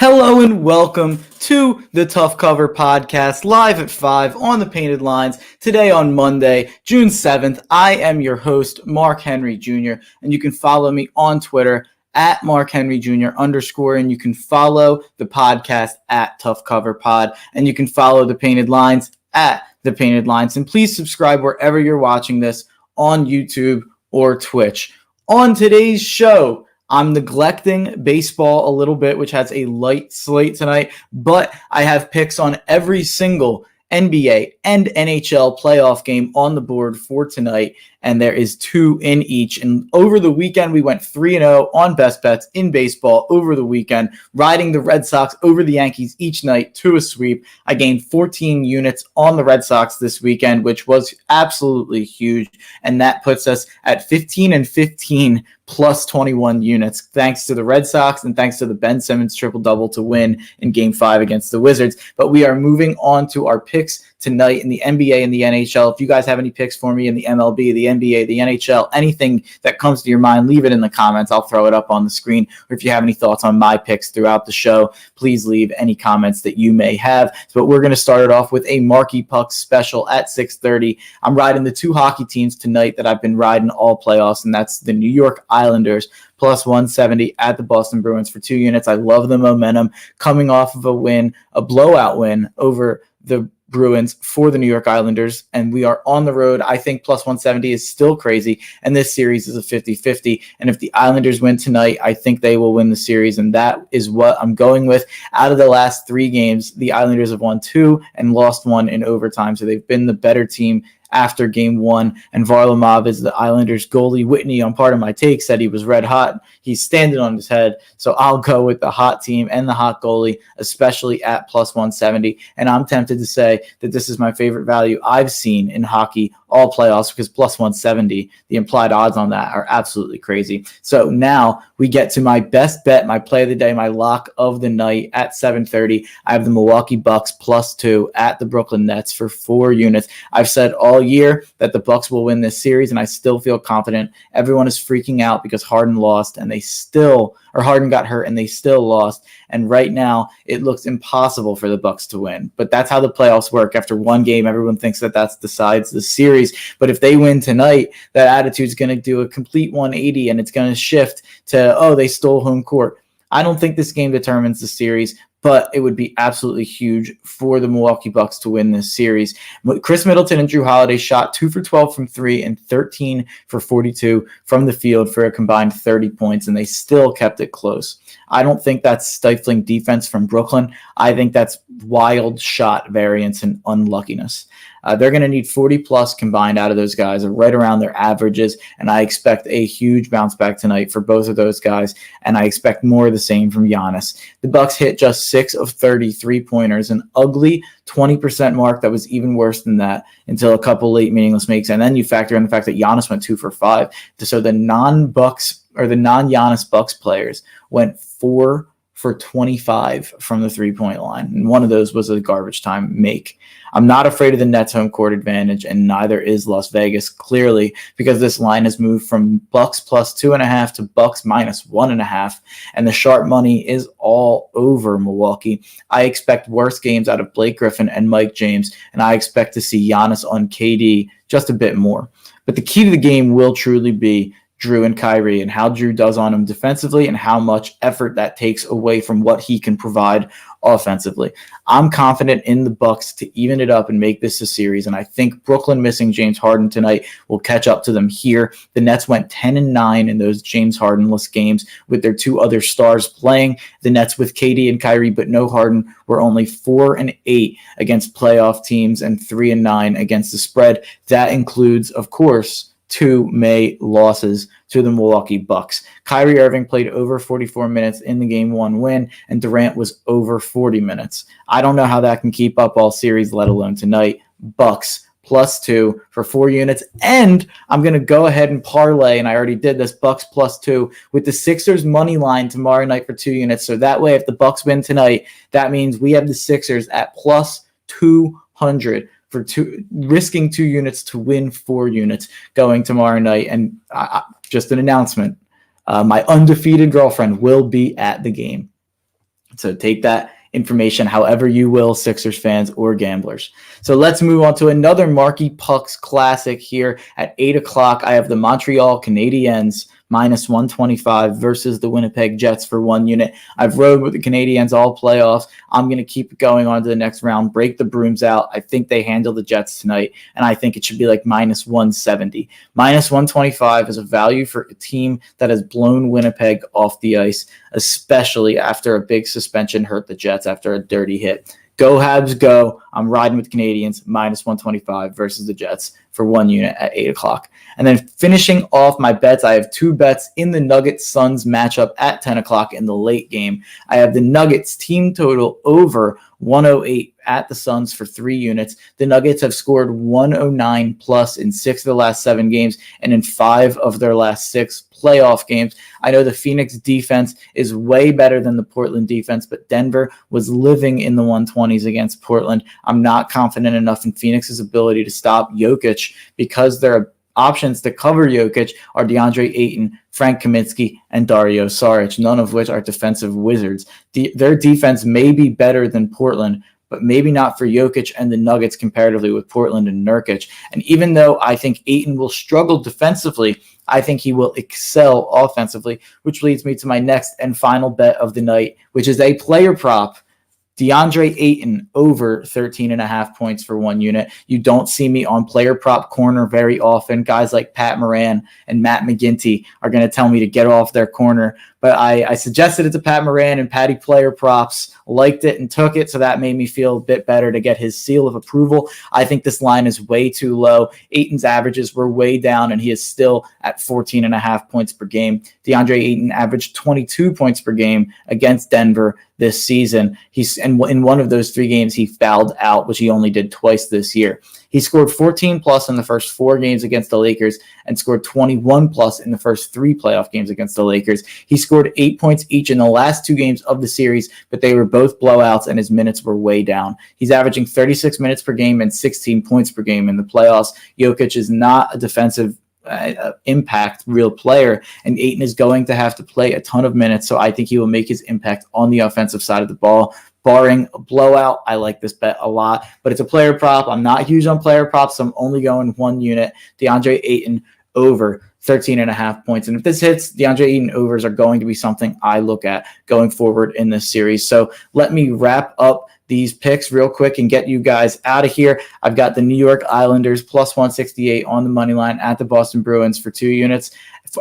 Hello and welcome to the Tough Cover Podcast, live at 5 on the Painted Lines. Today on Monday, June 7th, I am your host, Mark Henry Jr., and you can follow me on Twitter at Mark Henry Jr. _, and you can follow the podcast at Tough Cover Pod, and you can follow the Painted Lines at the Painted Lines. And please subscribe wherever you're watching this on YouTube or Twitch. On today's show, I'm neglecting baseball a little bit, which has a light slate tonight, but I have picks on every single NBA and NHL playoff game on the board for tonight, and there is 2 in each. And over the weekend, we went 3-0 on best bets in baseball over the weekend, riding the Red Sox over the Yankees each night to a sweep. I gained 14 units on the Red Sox this weekend, which was absolutely huge, and that puts us at 15-15 plus 21 units, thanks to the Red Sox and thanks to the Ben Simmons triple-double to win in Game 5 against the Wizards. But we are moving on to our picks tonight in the NBA and the NHL. If you guys have any picks for me in the MLB, the NBA, the NHL, anything that comes to your mind, leave it in the comments. I'll throw it up on the screen. Or if you have any thoughts on my picks throughout the show, please leave any comments that you may have. But we're going to start it off with a Marky Puck special at 6:30. I'm riding the 2 hockey teams tonight that I've been riding all playoffs, and that's the New York Islanders plus 170 at the Boston Bruins for 2 units. I love the momentum coming off of a blowout win over the Bruins for the New York Islanders, and we are on the road. I think plus 170 is still crazy, and this series is a 50-50, and if the Islanders win tonight, I think they will win the series, and that is what I'm going with. Out of the last 3 games, the Islanders have won 2 and lost 1 in overtime, so they've been the better team after Game 1, and Varlamov is the Islanders goalie. Whitney, on part of my take, said he was red hot. He's standing on his head, so I'll go with the hot team and the hot goalie, especially at plus 170, and I'm tempted to say that this is my favorite value I've seen in hockey all playoffs, because plus 170, the implied odds on that are absolutely crazy. So now we get to my best bet, my play of the day, my lock of the night at 7:30. I have the Milwaukee Bucks plus 2 at the Brooklyn Nets for 4 units. I've said all year that the Bucks will win this series, and I still feel confident. Everyone is freaking out because Harden lost, and Harden got hurt and they still lost. And right now it looks impossible for the Bucks to win. But that's how the playoffs work. After one game, everyone thinks that decides the series. But if they win tonight, that attitude is going to do a complete 180, and it's going to shift to, they stole home court. I don't think this game determines the series, but it would be absolutely huge for the Milwaukee Bucks to win this series. Chris Middleton and Drew Holiday shot 2 for 12 from 3 and 13 for 42 from the field for a combined 30 points, and they still kept it close. I don't think that's stifling defense from Brooklyn. I think that's wild shot variance and unluckiness. They're going to need 40-plus combined out of those guys, right around their averages, and I expect a huge bounce back tonight for both of those guys, and I expect more of the same from Giannis. The Bucks hit just 6 of 30 three-pointers, an ugly 20% mark that was even worse than that until a couple late meaningless makes, and then you factor in the fact that Giannis went 2 for 5. So the non-Bucks or the non-Giannis Bucks players went 4 for 25 from the three-point line, and one of those was a garbage time make. I'm not afraid of the Nets home court advantage, and neither is Las Vegas, clearly, because this line has moved from Bucks plus 2.5 to Bucks minus 1.5, and the sharp money is all over Milwaukee. I expect worse games out of Blake Griffin and Mike James, and I expect to see Giannis on KD just a bit more. But the key to the game will truly be Drew and Kyrie, and how Drew does on him defensively and how much effort that takes away from what he can provide offensively. I'm confident in the Bucks to even it up and make this a series, and I think Brooklyn missing James Harden tonight will catch up to them here. The Nets went 10-9 in those James Hardenless games with their 2 other stars playing. The Nets with KD and Kyrie but no Harden were only 4-8 against playoff teams and 3-9 against the spread. That includes, of course, 2 May losses to the Milwaukee Bucks. Kyrie Irving played over 44 minutes in the Game 1 win, and Durant was over 40 minutes. I don't know how that can keep up all series, let alone tonight. Bucks plus 2 for 4 units, and I'm going to go ahead and parlay, and I already did this, Bucks plus 2 with the Sixers money line tomorrow night for 2 units. So that way, if the Bucks win tonight, that means we have the Sixers at plus 200 for risking 2 units to win 4 units going tomorrow night. And just an announcement, my undefeated girlfriend will be at the game. So take that information however you will, Sixers fans or gamblers. So let's move on to another Marky Pucks classic here at 8 o'clock. I have the Montreal Canadiens minus 125 versus the Winnipeg Jets for 1 unit. I've rode with the Canadiens all playoffs. I'm going to keep going on to the next round, break the brooms out. I think they handle the Jets tonight, and I think it should be like minus 170. Minus 125 is a value for a team that has blown Winnipeg off the ice, especially after a big suspension hurt the Jets after a dirty hit. Go Habs, go. I'm riding with Canadiens minus 125 versus the Jets for 1 unit at 8 o'clock. And then finishing off my bets, I have 2 bets in the Nuggets-Suns matchup at 10 o'clock in the late game. I have the Nuggets team total over 108 at the Suns for 3 units. The Nuggets have scored 109 plus in 6 of the last 7 games and in 5 of their last 6 playoff games. I know the Phoenix defense is way better than the Portland defense, but Denver was living in the 120s against Portland. I'm not confident enough in Phoenix's ability to stop Jokic because their options to cover Jokic are DeAndre Ayton, Frank Kaminsky, and Dario Saric, none of which are defensive wizards. Their defense may be better than Portland, but maybe not for Jokic and the Nuggets comparatively with Portland and Nurkic. And even though I think Ayton will struggle defensively, I think he will excel offensively, which leads me to my next and final bet of the night, which is a player prop. DeAndre Ayton over 13.5 points for 1 unit. You don't see me on player prop corner very often. Guys like Pat Moran and Matt McGinty are going to tell me to get off their corner. But I suggested it to Pat Moran, and Patty Player Props liked it and took it, so that made me feel a bit better to get his seal of approval. I think this line is way too low. Ayton's averages were way down, and he is still at 14.5 points per game. DeAndre Ayton averaged 22 points per game against Denver this season. And in one of those 3 games, he fouled out, which he only did twice this year. He scored 14 plus in the first 4 games against the Lakers and scored 21 plus in the first 3 playoff games against the Lakers. He scored 8 points each in the last 2 games of the series, but they were both blowouts and his minutes were way down. He's averaging 36 minutes per game and 16 points per game in the playoffs. Jokic is not a defensive impact real player, and Ayton is going to have to play a ton of minutes, so I think he will make his impact on the offensive side of the ball. Barring a blowout, I like this bet a lot, but it's a player prop. I'm not huge on player props, so I'm only going 1 unit. DeAndre Ayton over 13.5 points. And if this hits, DeAndre Ayton overs are going to be something I look at going forward in this series. So let me wrap up these picks real quick and get you guys out of here. I've got the New York Islanders plus 168 on the money line at the Boston Bruins for 2 units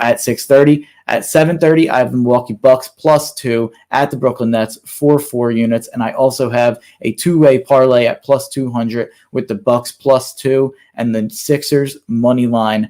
at 6:30. At 7:30, I have the Milwaukee Bucks plus 2 at the Brooklyn Nets for 4 units. And I also have a 2-way parlay at plus 200 with the Bucks plus 2 and the Sixers money line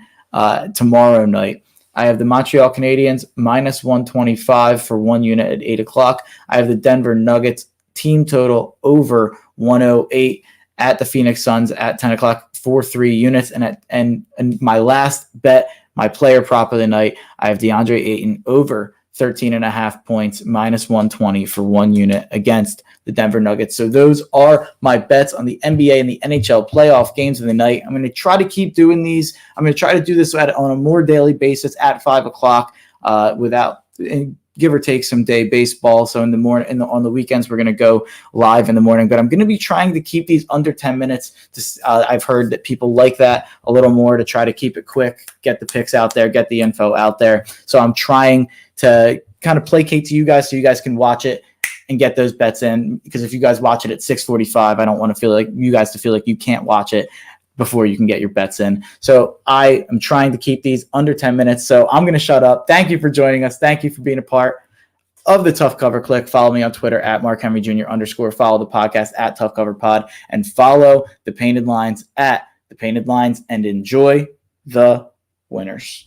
tomorrow night. I have the Montreal Canadiens minus 125 for 1 unit at 8 o'clock. I have the Denver Nuggets team total over 108 at the Phoenix Suns at 10 o'clock for 3 units. And my last bet, my player prop of the night, I have DeAndre Ayton over 13.5 points, minus 120 for 1 unit against the Denver Nuggets. So those are my bets on the NBA and the NHL playoff games of the night. I'm going to try to keep doing these. I'm going to try to do this on a more daily basis at 5 o'clock without give or take some day baseball. So in the morning, on the weekends, we're going to go live in the morning, but I'm going to be trying to keep these under 10 minutes. I've heard that people like that a little more, to try to keep it quick, get the picks out there, get the info out there. So I'm trying to kind of placate to you guys so you guys can watch it and get those bets in, because if you guys watch it at 6:45, I don't want to feel like you guys to feel like you can't watch it before you can get your bets in. So I am trying to keep these under 10 minutes. So I'm going to shut up. Thank you for joining us. Thank you for being a part of the Tough Cover Click. Follow me on Twitter at @MarkHenryJr_. Follow the podcast at Tough Cover Pod, and follow the Painted Lines at the Painted Lines, and enjoy the winners.